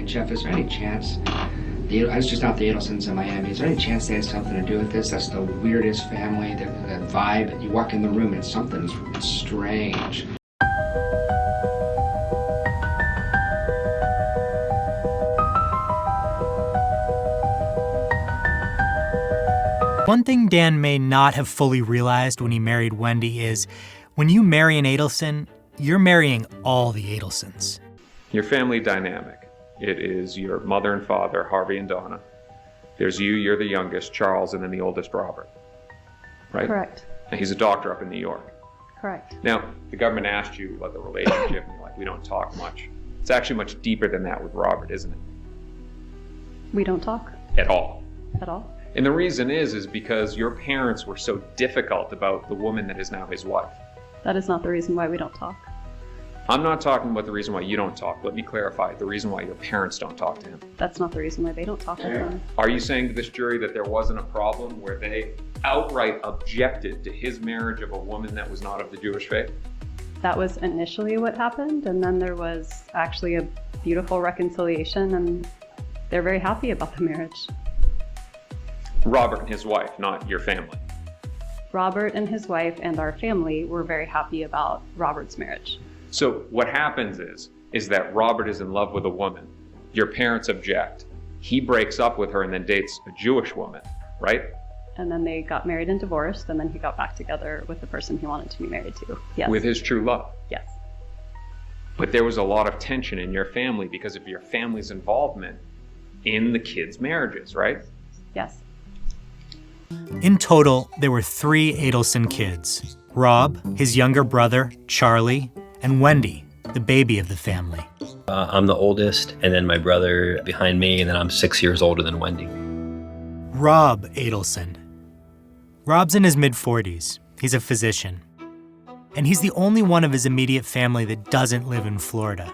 Jeff, is there any chance, I was just out the Adelsons in Miami, is there any chance they had something to do with this? That's the weirdest family, the vibe. You walk in the room and something's strange. One thing Dan may not have fully realized when he married Wendi is when you marry an Adelson, you're marrying all the Adelsons. Your family dynamic. It is your mother and father, Harvey and Donna. There's you, you're the youngest, Charles, and then the oldest, Robert. Right? Correct. And he's a doctor up in New York. Correct. Now, the government asked you about the relationship, and you're like, we don't talk much. It's actually much deeper than that with Robert, isn't it? We don't talk. At all. At all. And the reason is because your parents were so difficult about the woman that is now his wife. That is not the reason why we don't talk. I'm not talking about the reason why you don't talk. Let me clarify, the reason why your parents don't talk to him. That's not the reason why they don't talk with him. Are you saying to this jury that there wasn't a problem where they outright objected to his marriage of a woman that was not of the Jewish faith? That was initially what happened, and then there was actually a beautiful reconciliation, and they're very happy about the marriage. Robert and his wife, not your family. Robert and his wife and our family were very happy about Robert's marriage. So what happens is that Robert is in love with a woman. Your parents object. He breaks up with her and then dates a Jewish woman, right? And then they got married and divorced, and then he got back together with the person he wanted to be married to. Yes. With his true love. Yes. But there was a lot of tension in your family because of your family's involvement in the kids' marriages, right? Yes. In total, there were 3 Adelson kids: Rob, his younger brother, Charlie, and Wendi, the baby of the family. I'm the oldest, and then my brother behind me, and then I'm 6 years older than Wendi. Rob Adelson. Rob's in his mid-40s. He's a physician. And he's the only one of his immediate family that doesn't live in Florida.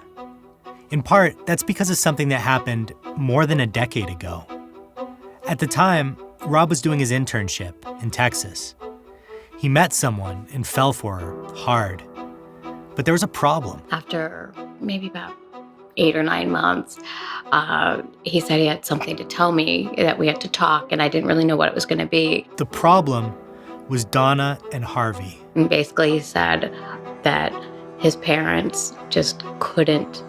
In part, that's because of something that happened more than a decade ago. At the time, Rob was doing his internship in Texas. He met someone and fell for her hard. But there was a problem. After maybe about 8 or 9 months, he said he had something to tell me, that we had to talk, and I didn't really know what it was going to be. The problem was Donna and Harvey. And basically he said that his parents just couldn't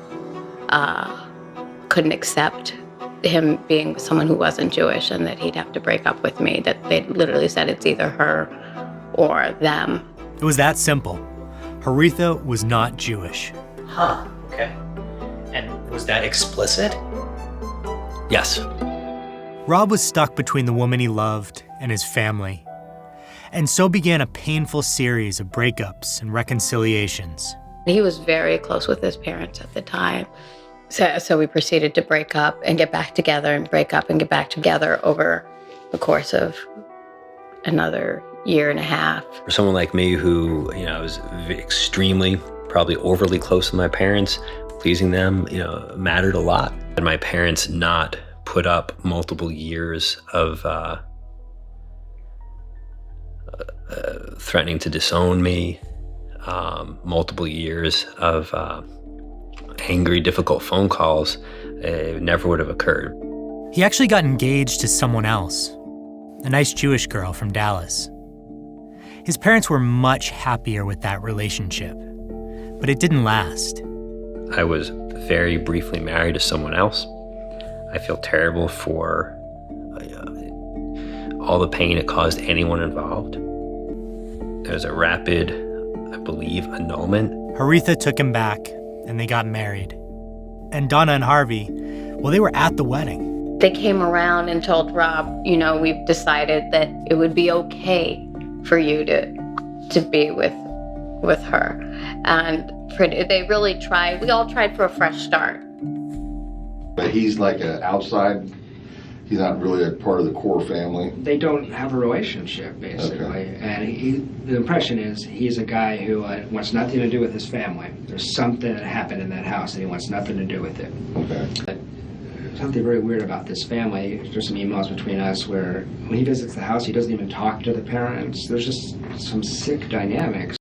accept him being someone who wasn't Jewish, and that he'd have to break up with me, that they literally said it's either her or them. It was that simple. Haritha was not Jewish. Huh, okay. And was that explicit? Yes. Rob was stuck between the woman he loved and his family. And so began a painful series of breakups and reconciliations. He was very close with his parents at the time. So we proceeded to break up and get back together, and break up and get back together over the course of another 1.5 years. For someone like me who, was extremely, probably overly close to my parents, pleasing them, mattered a lot. And my parents not put up multiple years of threatening to disown me, multiple years of angry, difficult phone calls, it never would have occurred. He actually got engaged to someone else, a nice Jewish girl from Dallas. His parents were much happier with that relationship, but it didn't last. I was very briefly married to someone else. I feel terrible for all the pain it caused anyone involved. There was a rapid, I believe, annulment. Haritha took him back, and they got married. And Donna and Harvey, well, they were at the wedding. They came around and told Rob, we've decided that it would be okay for you to be with her. And they really tried. We all tried for a fresh start. But he's like an outside he's not really a part of the core family. They don't have a relationship, basically. Okay. And the impression is he's a guy who wants nothing to do with his family. There's something that happened in that house, and he wants nothing to do with it. Okay. Something very weird about this family. There's some emails between us where when he visits the house, he doesn't even talk to the parents. There's just some sick dynamics.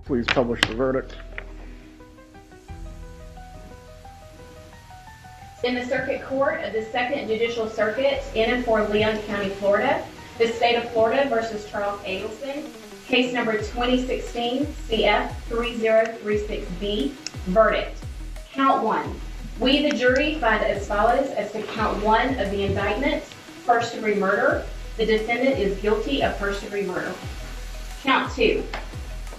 Please publish the verdict. In the Circuit Court of the Second Judicial Circuit in and for Leon County, Florida, the State of Florida versus Charlie Adelson, case number 2016 CF 3036B, verdict. Count 1. We, the jury, find as follows as to count 1 of the indictment, first-degree murder. The defendant is guilty of first-degree murder. Count 2.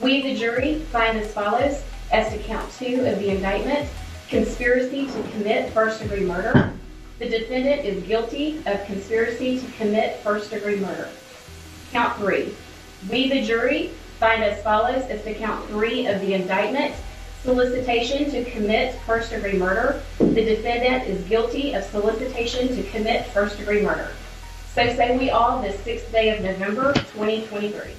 We, the jury, find as follows as to count 2 of the indictment, conspiracy to commit first-degree murder. The defendant is guilty of conspiracy to commit first-degree murder. Count 3. We, the jury, find as follows as to count 3 of the indictment, solicitation to commit first-degree murder. The defendant is guilty of solicitation to commit first-degree murder. So say we all this 6th day of November, 2023.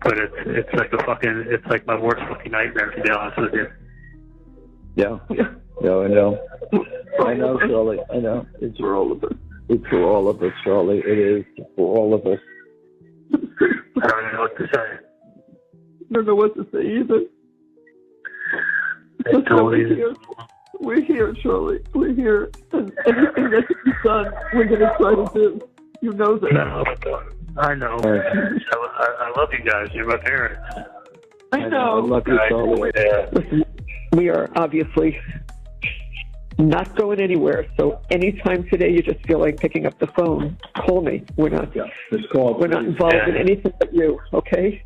But it's like my worst fucking nightmare, to be honest with you. Yeah, I know. I know, Charlie. I know. It's for all of us. It's for all of us, Charlie. It is for all of us. I don't even know what to say. I don't know what to say either. It's totally We're here, Charlie. We're here. And anything that can be done, we're going to try to do. You know that. No, I know. I love you guys. You're my parents. I know. I love you, Charlie. Yeah. Listen, we are obviously not going anywhere. So anytime today you just feel like picking up the phone, call me. We're not involved in anything but you, okay?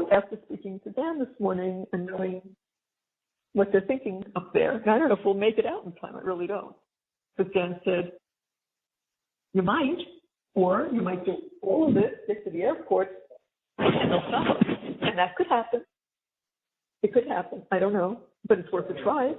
After speaking to Dan this morning and knowing what they're thinking up there, and I don't know if we'll make it out in time. I really don't. But Dan said, you might, or you might do all of it, get to the airport, and they'll stop us. And that could happen. It could happen. I don't know, but it's worth a try.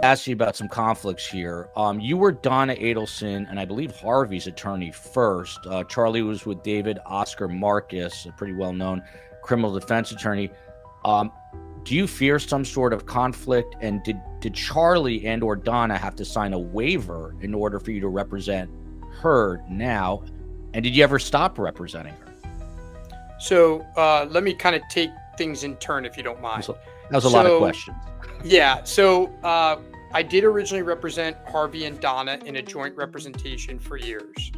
ask you about some conflicts here. You were Donna Adelson and I believe Harvey's attorney first. Charlie was with David Oscar Marcus, a pretty well-known criminal defense attorney. Do you fear some sort of conflict? And did Charlie and or Donna have to sign a waiver in order for you to represent her now? And did you ever stop representing her? So let me kind of take things in turn, if you don't mind. That was a lot of questions. Yeah. So I did originally represent Harvey and Donna in a joint representation for years.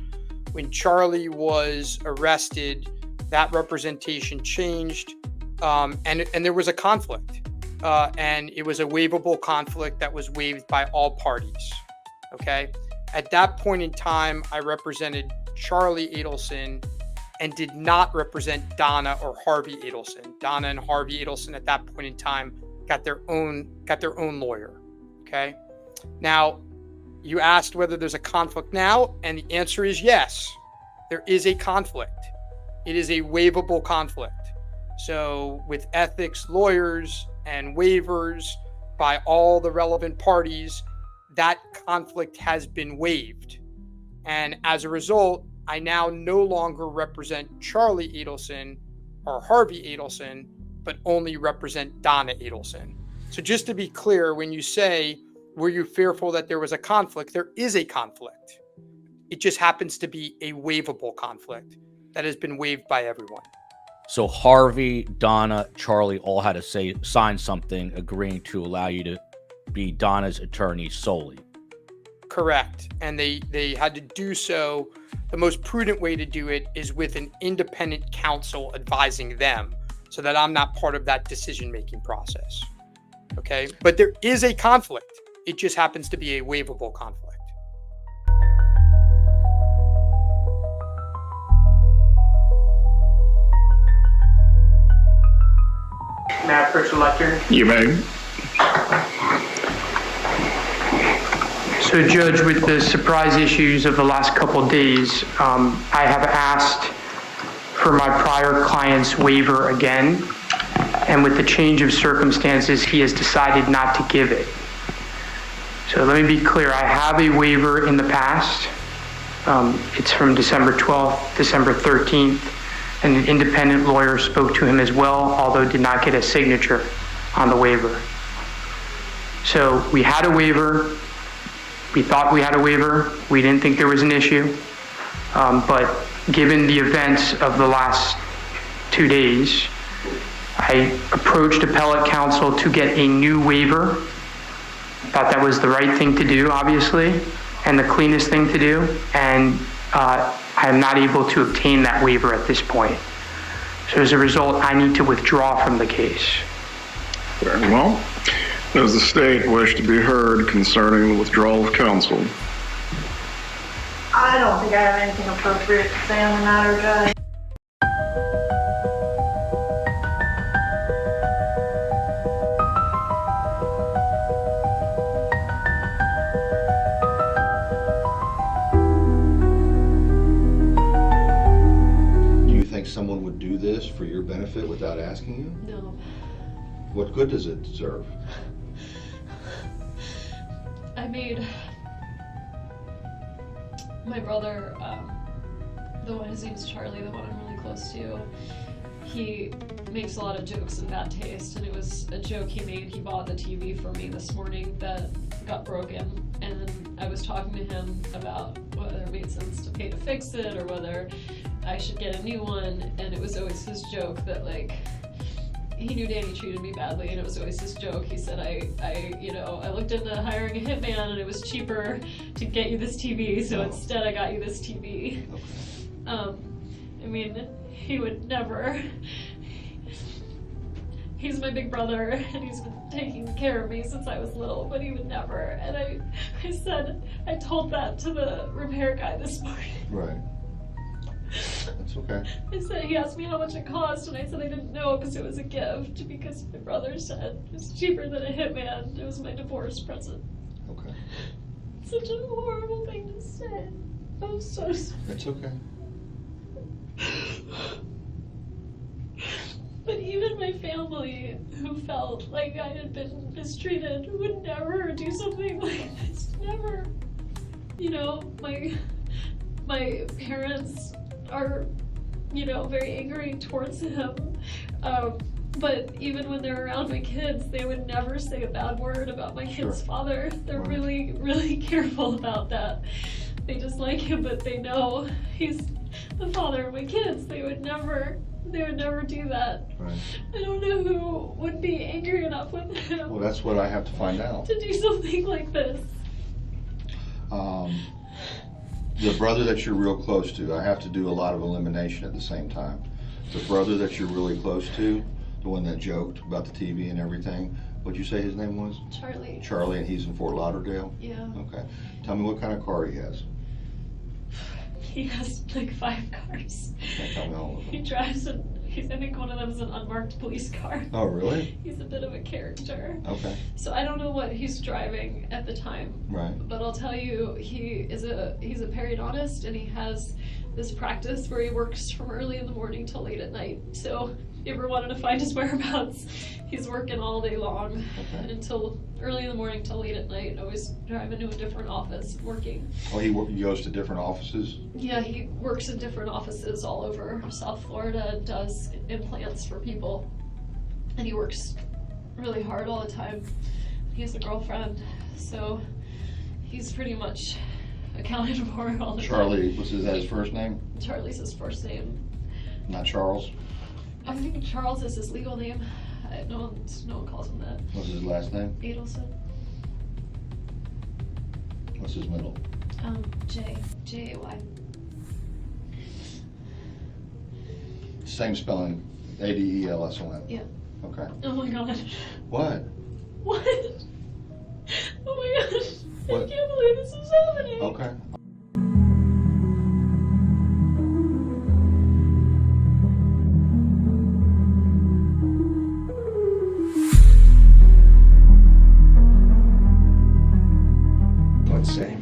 When Charlie was arrested, that representation changed, and there was a conflict, and it was a waivable conflict that was waived by all parties. Okay. At that point in time, I represented Charlie Adelson and did not represent Donna or Harvey Adelson. Donna and Harvey Adelson at that point in time got their own lawyer. Okay. Now, you asked whether there's a conflict now, and the answer is yes. There is a conflict. It is a waivable conflict. So with ethics lawyers and waivers by all the relevant parties, that conflict has been waived. And as a result, I now no longer represent Charlie Adelson or Harvey Adelson, but only represent Donna Adelson. So just to be clear, when you say, were you fearful that there was a conflict? There is a conflict. It just happens to be a waivable conflict that has been waived by everyone. So Harvey, Donna, Charlie all had to sign something agreeing to allow you to be Donna's attorney solely. Correct. And they had to do so. The most prudent way to do it is with an independent counsel advising them, so that I'm not part of that decision-making process. Okay. But there is a conflict. It just happens to be a waivable conflict. May I approach the lectern? You may. So, Judge, with the surprise issues of the last couple of days, I have asked for my prior client's waiver again, and with the change of circumstances, he has decided not to give it. So let me be clear, I have a waiver in the past. It's from December 12th, December 13th, and an independent lawyer spoke to him as well, although did not get a signature on the waiver. So we had a waiver. We thought we had a waiver. We didn't think there was an issue. But given the events of the last 2 days, I approached appellate counsel to get a new waiver. Thought that was the right thing to do, obviously, and the cleanest thing to do. And I am not able to obtain that waiver at this point. So as a result, I need to withdraw from the case. Very well. Does the state wish to be heard concerning the withdrawal of counsel? I don't think I have anything appropriate to say on the matter, Judge. Do you think someone would do this for your benefit without asking you? No. What good does it serve? I made my brother, the one, his name is Charlie, the one I'm really close to, he makes a lot of jokes in bad taste, and it was a joke he made. He bought the TV for me this morning that got broken, and I was talking to him about whether it made sense to pay to fix it or whether I should get a new one, and it was always his joke that, like, he knew Danny treated me badly, and it was always his joke. He said, I looked into hiring a hitman, and it was cheaper to get you this TV, so instead I got you this TV. I mean, he would never. He's my big brother, and he's been taking care of me since I was little, but he would never. And I told that to the repair guy this morning. Right. That's okay. I said, he asked me how much it cost, and I said I didn't know because it was a gift, because my brother said it was cheaper than a hitman. It was my divorce present. Okay. Such a horrible thing to say. I'm so sorry. It's okay. But even my family family who felt like I had been mistreated would never do something like this. Never. You know, my parents are, you know, very angry towards him. But even when they're around my kids, they would never say a bad word about my kid's father. They're really, really careful about that. They just like him, but they know he's the father of my kids. They would never do that. Right. I don't know who would be angry enough with him. Well, that's what I have to find out. To do something like this. The brother that you're real close to, I have to do a lot of elimination at the same time. The brother that you're really close to, the one that joked about the TV and everything, what'd you say his name was? Charlie. Charlie, and he's in Fort Lauderdale? Yeah. Okay. Tell me what kind of car he has. He has like 5 cars. Can't tell me all of them. He drives I think one of them is an unmarked police car. Oh, really? He's a bit of a character. Okay. So I don't know what he's driving at the time. Right. But I'll tell you, he's a periodontist, and he has this practice where he works from early in the morning till late at night. So if you ever wanted to find his whereabouts, he's working all day long until early in the morning till late at night, always driving to a different office, working. Oh, he goes to different offices? Yeah, he works in different offices all over South Florida and does implants for people. And he works really hard all the time. He has a girlfriend, so he's pretty much accounted for all the time. Charlie, is that his first name? Charlie's his first name. Not Charles? I think Charles is his legal name. No one calls him that. What's his last name? Adelson. What's his middle? J-A-Y. Same spelling, Adelson. Yeah. Okay. Oh my god. What? What? Oh my gosh. What? I can't believe this is happening. Okay. Let's say.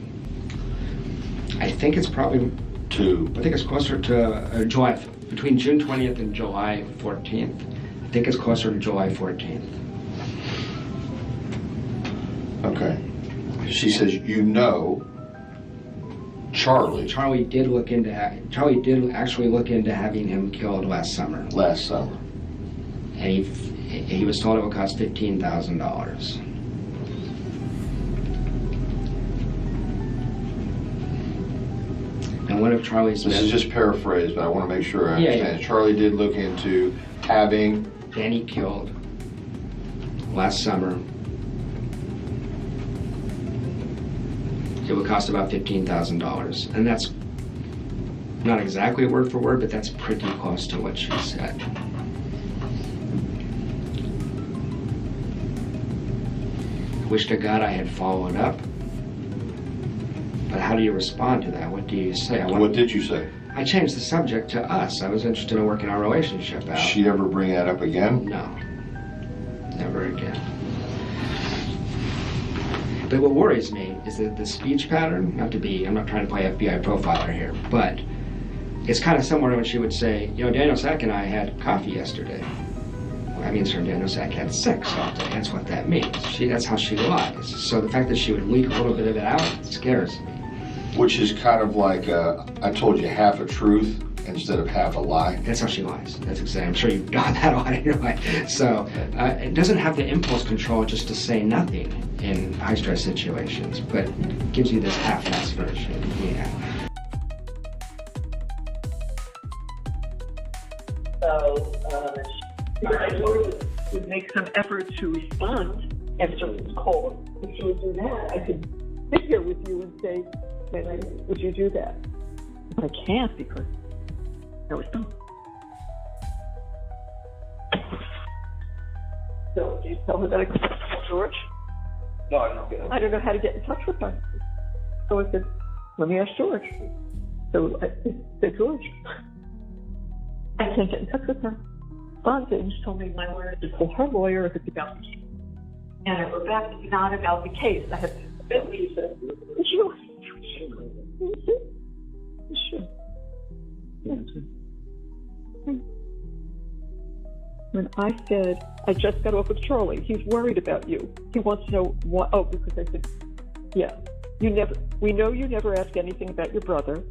I think it's probably I think it's closer to July, between June 20th and July 14th. I think it's closer to July 14th. Okay. She says, you know, Charlie. Charlie did actually look into having him killed last summer. Last summer. And he was told it would cost $15,000. And one of Charlie's This is just paraphrased, but I want to make sure I understand. Yeah. Charlie did look into having Danny killed last summer. It would cost about $15,000, and that's not exactly word for word, but that's pretty close to what she said. Wish to God I had followed up. But how do you respond to that? What do you say? What did you say? I changed the subject to us. I was interested in working our relationship out. Did she ever bring that up again? No. Never again. But what worries me is that the speech pattern, I'm not trying to play FBI profiler here, but it's kind of similar to when she would say, you know, Daniel Sack and I had coffee yesterday. Well, that means her and Daniel Sack had sex all day. That's what that means. That's how she lies. So the fact that she would leak a little bit of it out scares me. Which is kind of like, I told you half a truth instead of half a lie. That's how she lies. That's exactly. I'm sure you've done that a lot in your life. So it doesn't have the impulse control just to say nothing in high stress situations, but it gives you this half-assed version. Yeah. So I would make some effort to respond after this call. If you would do that, I could sit here with you and say, would you do that? But I can't because I was done. So do you tell her that I could tell George? No, I don't get it. I don't know how to get in touch with her. So I said, let me ask George. So I said, George, I can't get in touch with her. Bondage told me my lawyer to call her lawyer if it's about the case. And I wrote back, it's not about the case. I have been said, sure. Sure. Yeah. When I said I just got off with Charlie. He's worried about you. He wants to know why. Oh, because I said, yeah, we know you never ask anything about your brother,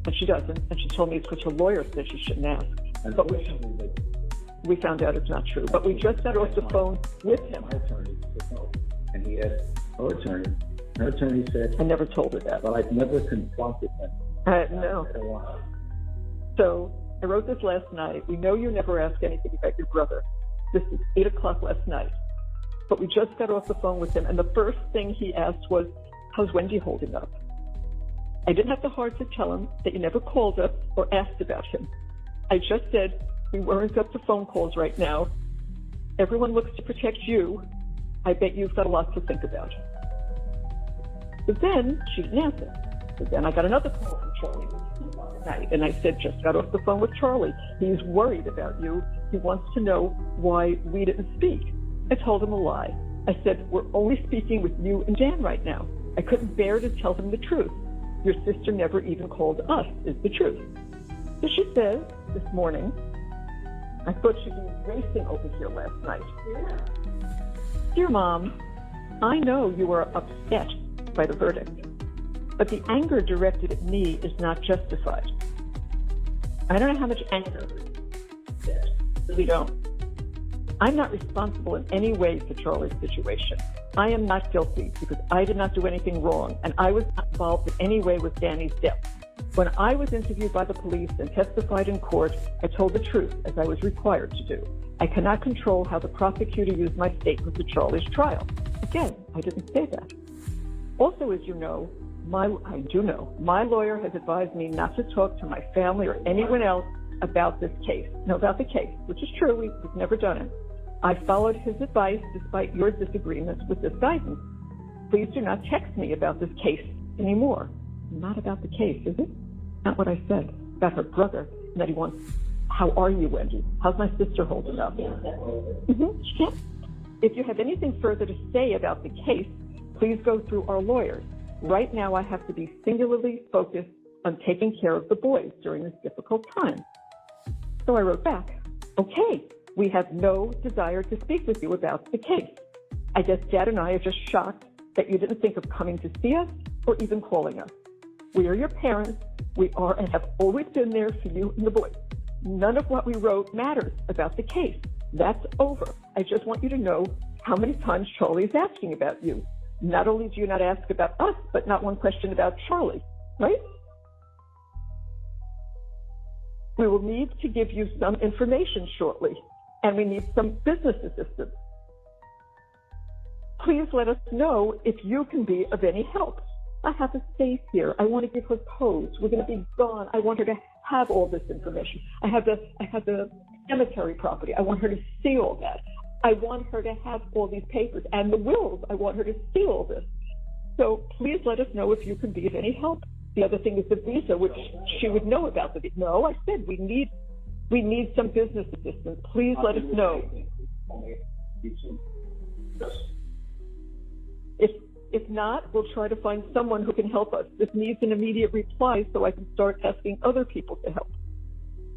and she doesn't. And she told me it's because her lawyer said she shouldn't ask. But we found out it's not true. But we just got off the phone with him. My attorney said no. And he asked her attorney. Her attorney said, I never told her that. But I've never confronted them. No. So I wrote this last night. We know you never ask anything about your brother. This is 8 o'clock last night. But we just got off the phone with him, and the first thing he asked was, how's Wendi holding up? I didn't have the heart to tell him that you never called us or asked about him. I just said, we weren't up to phone calls right now. Everyone looks to protect you. I bet you've got a lot to think about. But then she didn't answer. So then I got another call from Charlie night, and I said, just got off the phone with Charlie. He's worried about you. He wants to know why we didn't speak. I told him a lie. I said, we're only speaking with you and Dan right now. I couldn't bear to tell him the truth. Your sister never even called us, is the truth. So she says, this morning, I thought she'd be racing over here last night. Yeah. Dear Mom, I know you are upset by the verdict, but the anger directed at me is not justified. I don't know how much anger we don't. I'm not responsible in any way for Charlie's situation. I am not guilty because I did not do anything wrong, and I was not involved in any way with Danny's death. When I was interviewed by the police and testified in court, I told the truth, as I was required to do. I cannot control how the prosecutor used my statements at Charlie's trial. Again, I didn't say that. Also, as you know, my lawyer has advised me not to talk to my family or anyone else about this case. No, about the case, which is true. We've never done it. I followed his advice despite your disagreements with this guidance. Please do not text me about this case anymore. Not about the case, is it? Not what I said. About her brother, and that he wants, how are you, Wendi? How's my sister holding up? Yeah. If you have anything further to say about the case, please go through our lawyers. Right now, I have to be singularly focused on taking care of the boys during this difficult time. So I wrote back, okay, we have no desire to speak with you about the case. I guess Dad and I are just shocked that you didn't think of coming to see us or even calling us. We are your parents. We are and have always been there for you and the boys. None of what we wrote matters about the case. That's over. I just want you to know how many times Charlie is asking about you. Not only do you not ask about us, but not one question about Charlie, right? We will need to give you some information shortly, and we need some business assistance. Please let us know if you can be of any help. I have a safe here. I want to give her codes. We're going to be gone. I want her to have all this information. I have the cemetery property. I want her to see all that. I want her to have all these papers and the wills. I want her to see all this. So please let us know if you can be of any help. The other thing is the visa, which she would know about the visa. No, I said we need some business assistance. Please let us know. If not, we'll try to find someone who can help us. This needs an immediate reply so I can start asking other people to help.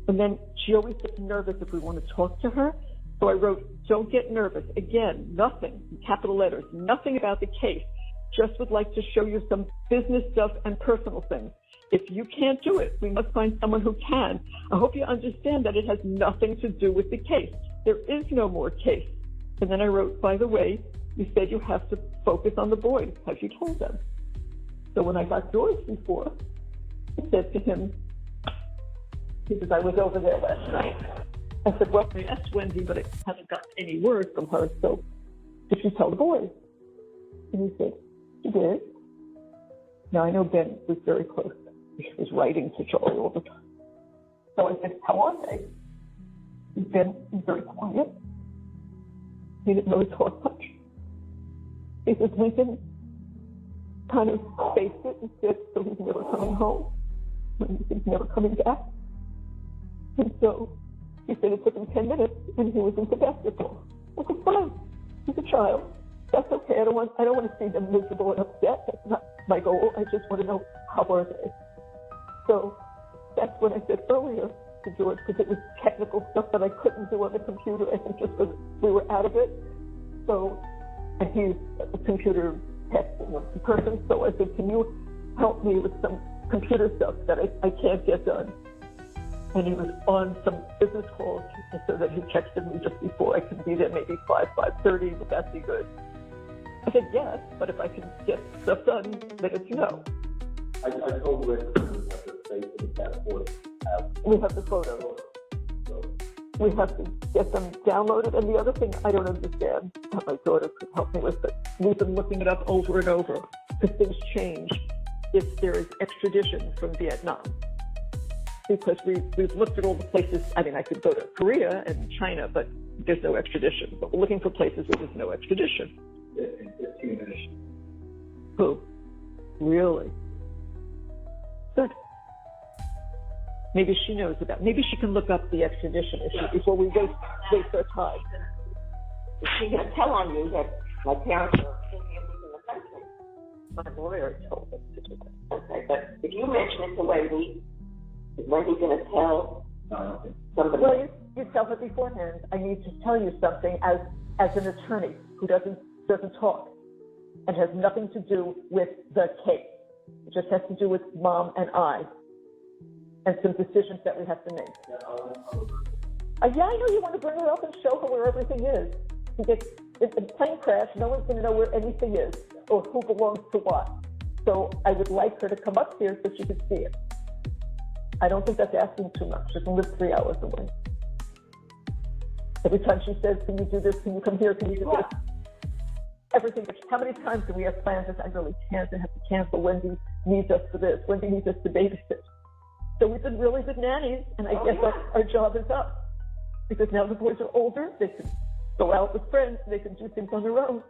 And then she always gets nervous if we want to talk to her. So I wrote, don't get nervous. Again, nothing, in capital letters, nothing about the case. Just would like to show you some business stuff and personal things. If you can't do it, we must find someone who can. I hope you understand that it has nothing to do with the case. There is no more case. And then I wrote, by the way, you said you have to focus on the boys. Have you told them? So when I got yours before, I said to him, because I was over there last night, I said, well, I asked Wendi, but I haven't got any word from her, so did she tell the boys? And he said, she did. Now, I know Ben was very close. She was writing to Charlie all the time. So I said, how are they? And Ben was very quiet. He didn't really talk much. He said, Lincoln kind of faced it and said, so he's never coming home. And he's never coming back. And so he said it took him 10 minutes and he was into basketball. I said, fine. He's a child. That's okay. I don't want to see them miserable and upset. That's not my goal. I just want to know how are they. So that's when I said earlier, to George because it was technical stuff that I couldn't do on the computer, I think just because we were out of it. So, and he's a computer testing person, so I said, can you help me with some computer stuff that I can't get done? And he was on some business calls, so that he texted me just before I could be there, maybe 5:30, would that be good? I said, yes, but if I can get stuff done, then it's no. I told Rick we have to stay for the passport. We have the photos. We have to get them downloaded. And the other thing I don't understand, that my daughter could help me with, but we've been looking it up over and over, because things change if there is extradition from Vietnam. Because we've looked at all the places. I mean, I could go to Korea and China, but there's no extradition. But we're looking for places where there's no extradition. In 15 minutes. Who? Really? Good. Maybe she knows about. Maybe she can look up the extradition issue before we waste our time. She can tell on you that my parents are in the country. My lawyer told us to do that. Okay, but if you mention it to Wendi, is Wendi going to tell somebody? Well, you tell her beforehand. I need to tell you something as an attorney who doesn't talk and has nothing to do with the case. It just has to do with Mom and I and some decisions that we have to make. Yeah, I know you want to bring her up and show her where everything is. Because in a plane crash, no one's going to know where anything is or who belongs to what. So I would like her to come up here so she could see it. I don't think that's asking too much. She can live 3 hours away. Every time she says, can you do this? Can you come here? Can you do this? Everything. How many times do we have plans that I really can't and have to cancel? Wendi needs us for this. Wendi needs us to babysit. So we've been really good nannies, and I guess our job is up. Because now the boys are older, they can go out with friends, they can do things on their own.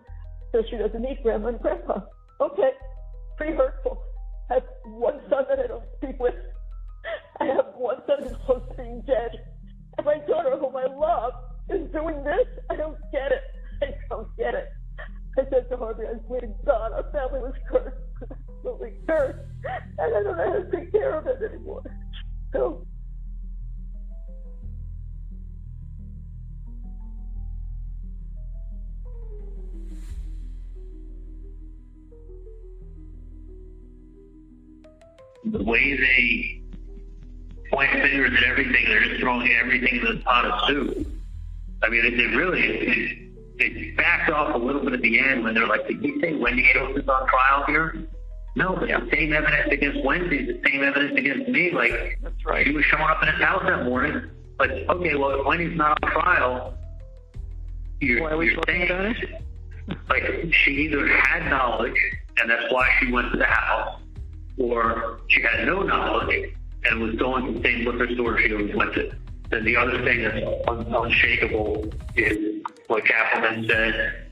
So she doesn't need grandma and grandpa. Okay, pretty hurtful. I have one son that I don't speak with. I have one son who's close to being dead. And my daughter, whom I love, is doing this. I don't get it. I don't get it. I said to Harvey, I swear to God, our family was cursed. Absolutely cursed. And I don't know how to take care of it anymore. So. The way they point fingers at everything, they're just throwing everything in the pot of soup. I mean, they backed off a little bit at the end when they're like, did you say Wendi Adelson's on trial here? No, but the same evidence against Wendi is the same evidence against me. Like, that's right. She was showing up in his house that morning. Like, okay, well, if Wendy's not on trial, you're saying, like, she either had knowledge, and that's why she went to the house, or she had no knowledge and was going to the same liquor store she always went to. Then the other thing that's unshakable is what Kappelman said.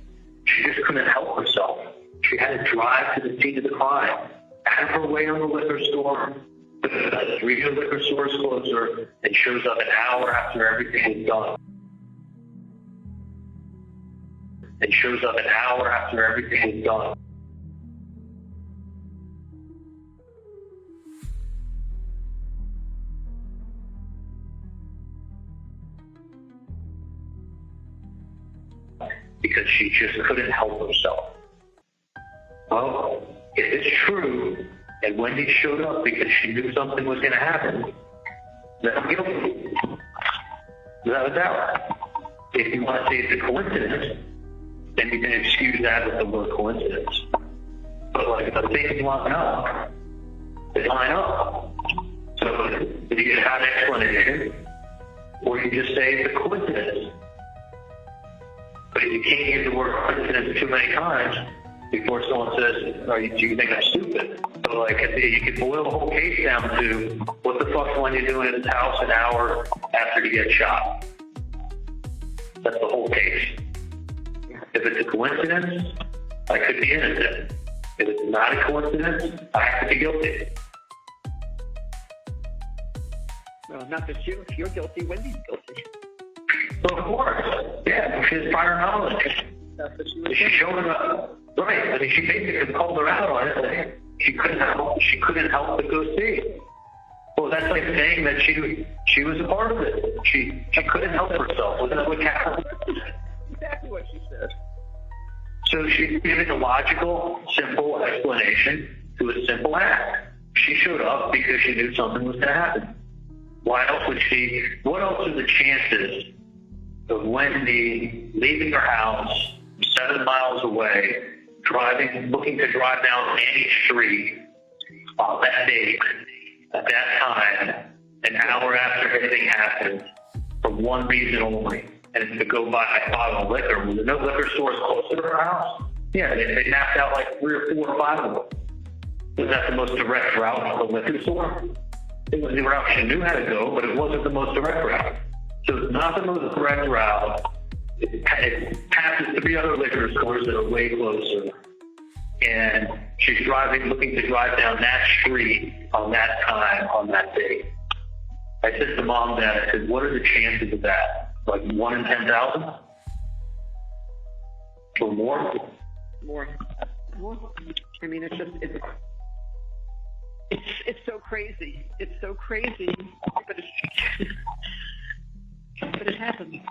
She just couldn't help herself. She had to drive to the scene of the crime, out of her way on the liquor store. The 3 liquor stores closer, and shows up an hour after everything was done. And shows up an hour after everything was done. Because she just couldn't help herself. Well, if it's true, and Wendi showed up because she knew something was going to happen, then I'm guilty. Without a doubt. If you want to say it's a coincidence, then you can excuse that with the word coincidence. But like, the things line up, they line up. So if you have an explanation, or you just say it's a coincidence. But if you can't use the word coincidence too many times before someone says, do you think I'm stupid? So like, you could boil the whole case down to, what the fuck's Wendi doing in his house an hour after he gets shot? That's the whole case. If it's a coincidence, I could be innocent. If it's not a coincidence, I have to be guilty. Well, not just you. If you're guilty, Wendi's guilty. Well, of course. Yeah, she has prior knowledge. That's what she was She showed up. Right. I mean, she basically called her out on it. Like, she couldn't help but go see. Well, So that's like saying that she was a part of it. She couldn't help herself. Wasn't that what happened? Exactly what she said. So she's giving a logical, simple explanation to a simple act. She showed up because she knew something was going to happen. Why else would she? What else are the chances of Wendi leaving her house 7 miles away, looking to drive down any street on that date, at that time, an hour after everything happened, for one reason only, and it's to go buy a bottle of liquor? Was there no liquor stores close to her house? Yeah, they mapped out like 3 or 4 or 5 of them. Was that the most direct route to the liquor store? It was the route she knew how to go, but it wasn't the most direct route. So it's not the most direct route. It passes 3 other liquor stores that are way closer. And she's looking to drive down that street on that time, on that day. I said to Mom that, I said, what are the chances of that? Like 1 in 10,000? Or more? More. I mean, it's so crazy. It's so crazy, but it happens.